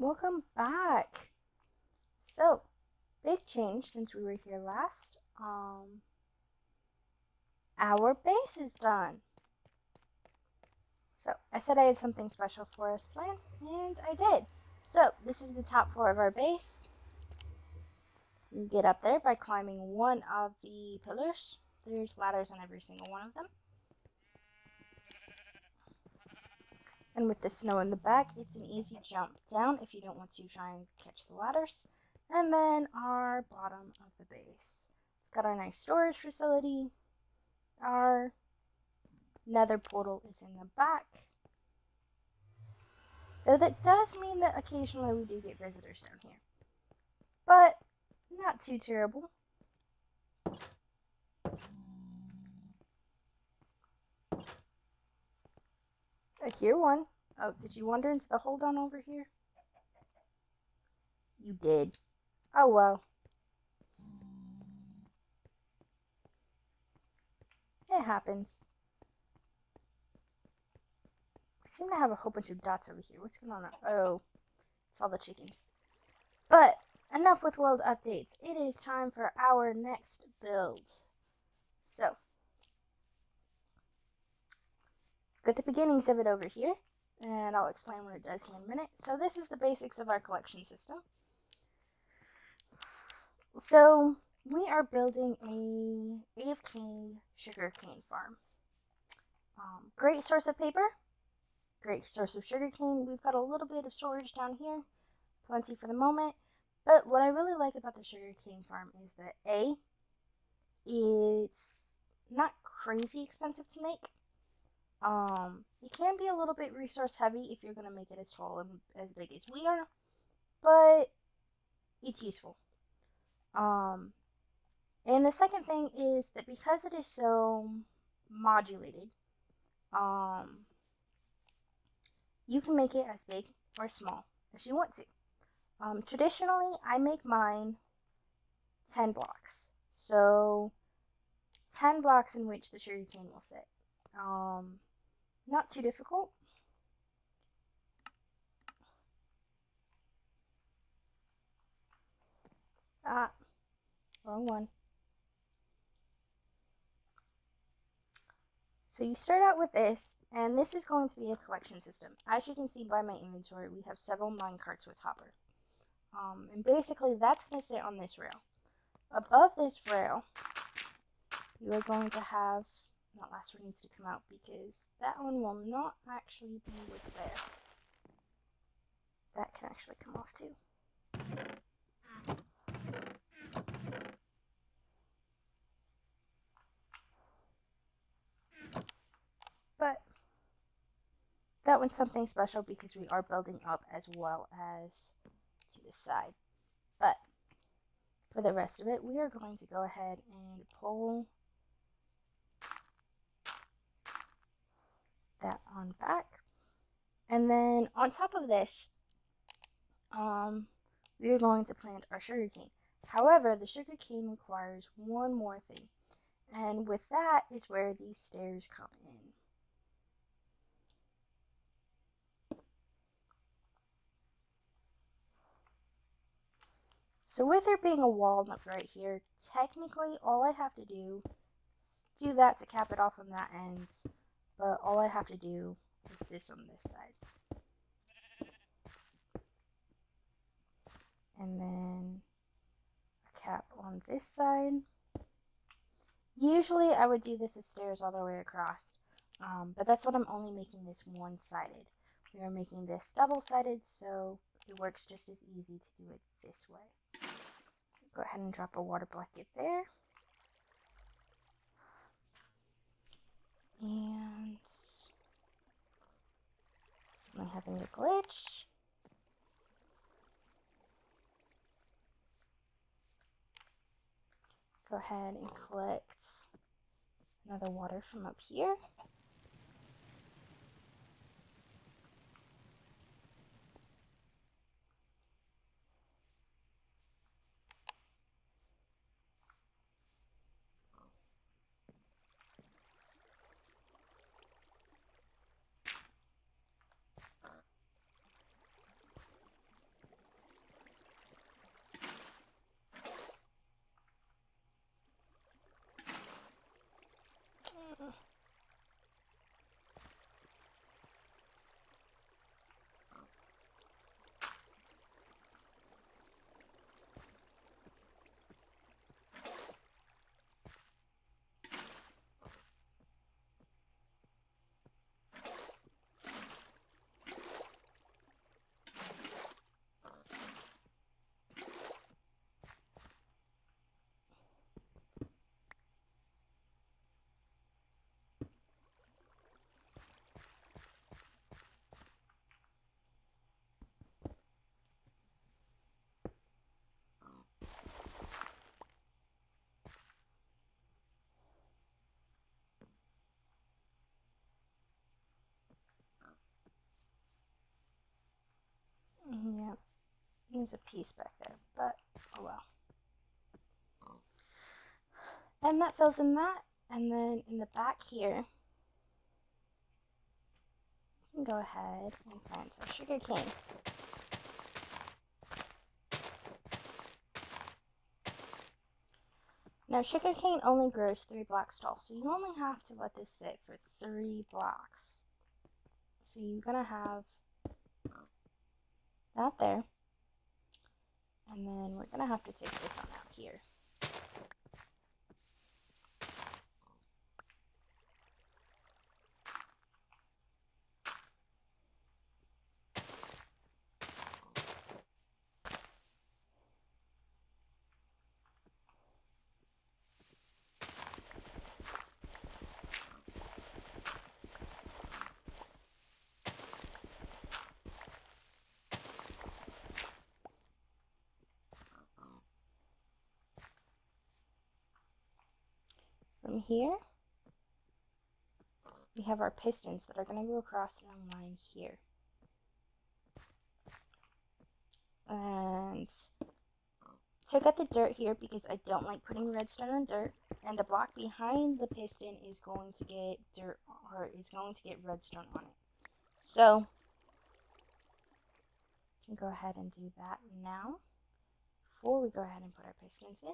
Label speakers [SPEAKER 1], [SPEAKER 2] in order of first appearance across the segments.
[SPEAKER 1] Welcome back. So, big change since we were here last. Our base is done. So, I said I had something special for us planned, and I did. So, this is the top floor of our base. You get up there by climbing one of the pillars. There's ladders on every single one of them. And with the snow in the back, it's an easy jump down if you don't want to try and catch the ladders. And then our bottom of the base. It's got our nice storage facility. Our nether portal is in the back. Though that does mean that occasionally we do get visitors down here. But not too terrible. I hear one. Oh, did you wander into the hole down over here? You did. Oh well. It happens. We seem to have a whole bunch of dots over here. What's going on? Oh, it's all the chickens. But enough with world updates. It is time for our next build. So, got the beginnings of it over here, and I'll explain what it does in a minute. So this is the basics of our collection system. So we are building a AFK sugarcane farm. Great source of paper, great source of sugarcane. We've got a little bit of storage down here, plenty for the moment. But what I really like about the sugarcane farm is that it's not crazy expensive to make. It can be a little bit resource heavy if you're gonna make it as tall and as big as we are, but it's useful. And the second thing is that because it is so modulated, um, you can make it as big or small as you want to. Traditionally, I make mine 10 blocks. So 10 blocks in which the sugarcane will sit. Not too difficult. Ah, wrong one. So you start out with this, and this is going to be a collection system. As you can see by my inventory, we have several mine carts with hopper. And basically that's going to sit on this rail. Above this rail, you are going to have, that last one needs to come out because that one will not actually be what's there. That can actually come off too. But that one's something special because we are building up as well as to the side. But for the rest of it, we are going to go ahead and pull that on back. And then on top of this, we are going to plant our sugarcane. However, the sugarcane requires one more thing. And with that is where these stairs come in. So with there being a walnut right here, technically all I have to do is do that to cap it off on that end. But all I have to do is this on this side. And then a cap on this side. Usually I would do this as stairs all the way across. But that's what I'm only making this one-sided. We are making this double-sided, so it works just as easy to do it this way. Go ahead and drop a water bucket there. And I'm having a glitch. Go ahead and collect another water from up here. Yeah, there's a piece back there, but oh well. And that fills in that, and then in the back here, you can go ahead and plant our sugar cane. Now, sugarcane only grows 3 blocks tall, so you only have to let this sit for 3 blocks. So you're gonna have that there, and then we're gonna have to take this one out here. From here, we have our pistons that are going to go across a line here. And took out the dirt here because I don't like putting redstone on dirt, and the block behind the piston is going to get dirt, or is going to get redstone on it. So, we can go ahead and do that now, before we go ahead and put our pistons in.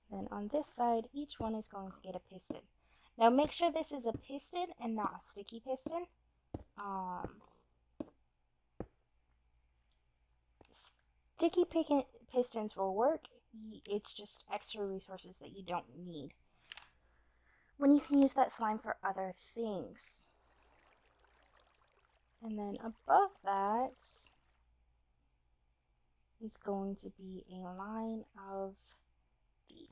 [SPEAKER 1] Then on this side, each one is going to get a piston. Now make sure this is a piston and not a sticky piston. Sticky pistons will work. It's just extra resources that you don't need when you can use that slime for other things. And then above that is going to be a line of these.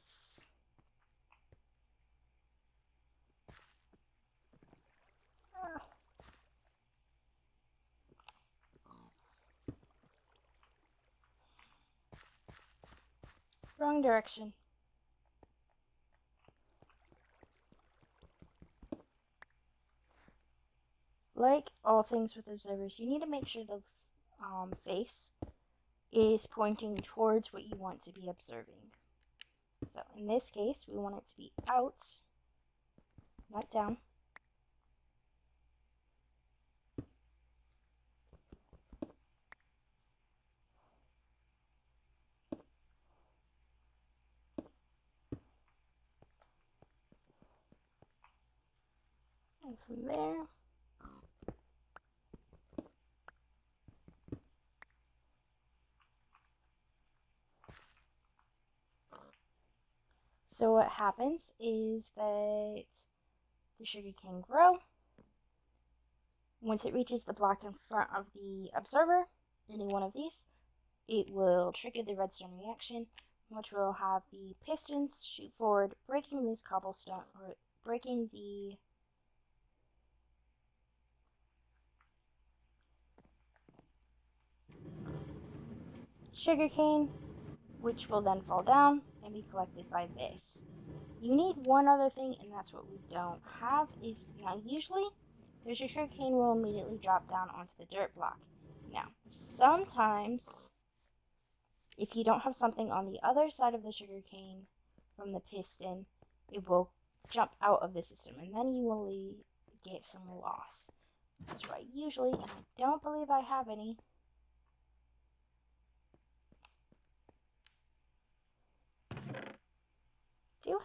[SPEAKER 1] Wrong direction. Like all things with observers, you need to make sure the face is pointing towards what you want to be observing. So in this case, we want it to be out, not down. And from there, so what happens is that the sugar can grow. Once it reaches the block in front of the observer, any one of these, it will trigger the redstone reaction, which will have the pistons shoot forward, breaking this cobblestone, or breaking the sugarcane, which will then fall down and be collected by this. You need one other thing, and that's what we don't have, is now usually the sugarcane will immediately drop down onto the dirt block. Now, sometimes if you don't have something on the other side of the sugarcane from the piston, it will jump out of the system, and then you will get some loss. This is why usually, and I don't believe I have any,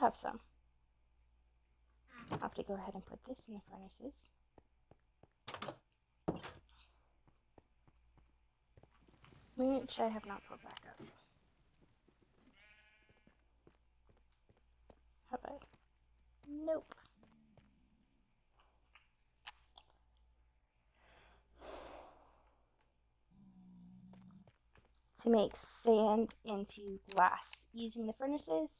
[SPEAKER 1] have some. I'll have to go ahead and put this in the furnaces. Which I have not put back up. Have I? Nope. To make sand into glass using the furnaces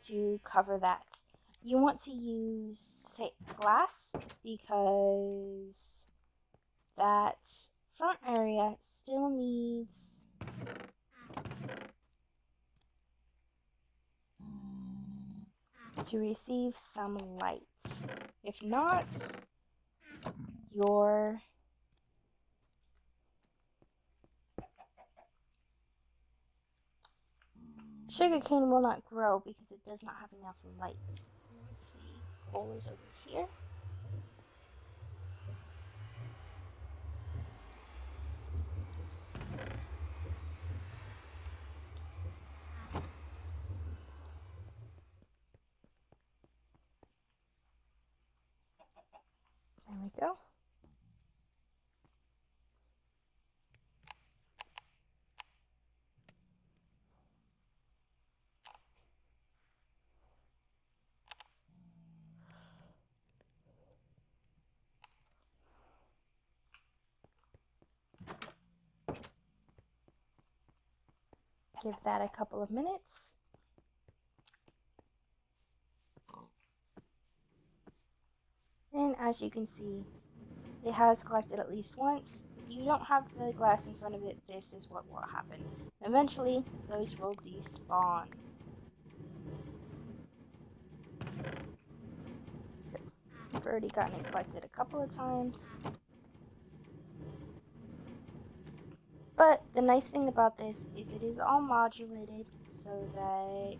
[SPEAKER 1] to cover that. You want to use glass because that front area still needs to receive some light. If not, your sugarcane will not grow because it does not have enough light. Let's see, coal is over here. There we go. Give that a couple of minutes. And as you can see, it has collected at least once. If you don't have the glass in front of it, this is what will happen. Eventually, those will despawn. So, I've already gotten it collected a couple of times. But the nice thing about this is it is all modulated so that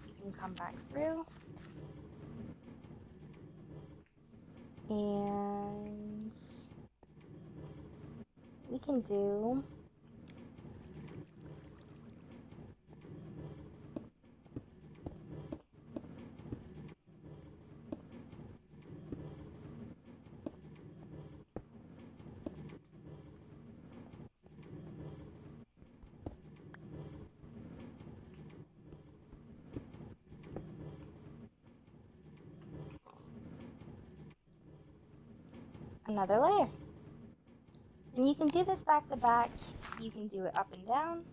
[SPEAKER 1] you can come back through and we can do another layer. And you can do this back to back. You can do it up and down.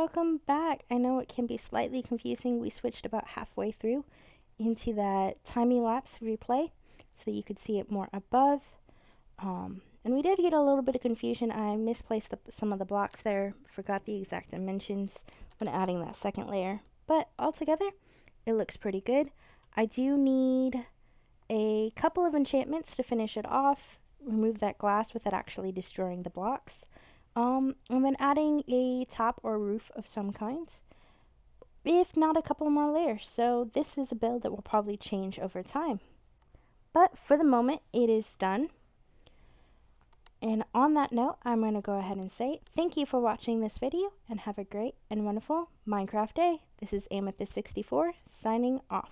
[SPEAKER 1] welcome back. I know it can be slightly confusing. We switched about halfway through into that time-elapse replay so you could see it more above. And we did get a little bit of confusion. I misplaced some of the blocks there, forgot the exact dimensions when adding that second layer. But altogether, it looks pretty good. I do need a couple of enchantments to finish it off, remove that glass without actually destroying the blocks. And then adding a top or roof of some kind, if not a couple more layers. So this is a build that will probably change over time. But for the moment, it is done. And on that note, I'm going to go ahead and say thank you for watching this video and have a great and wonderful Minecraft day. This is Amethyst64 signing off.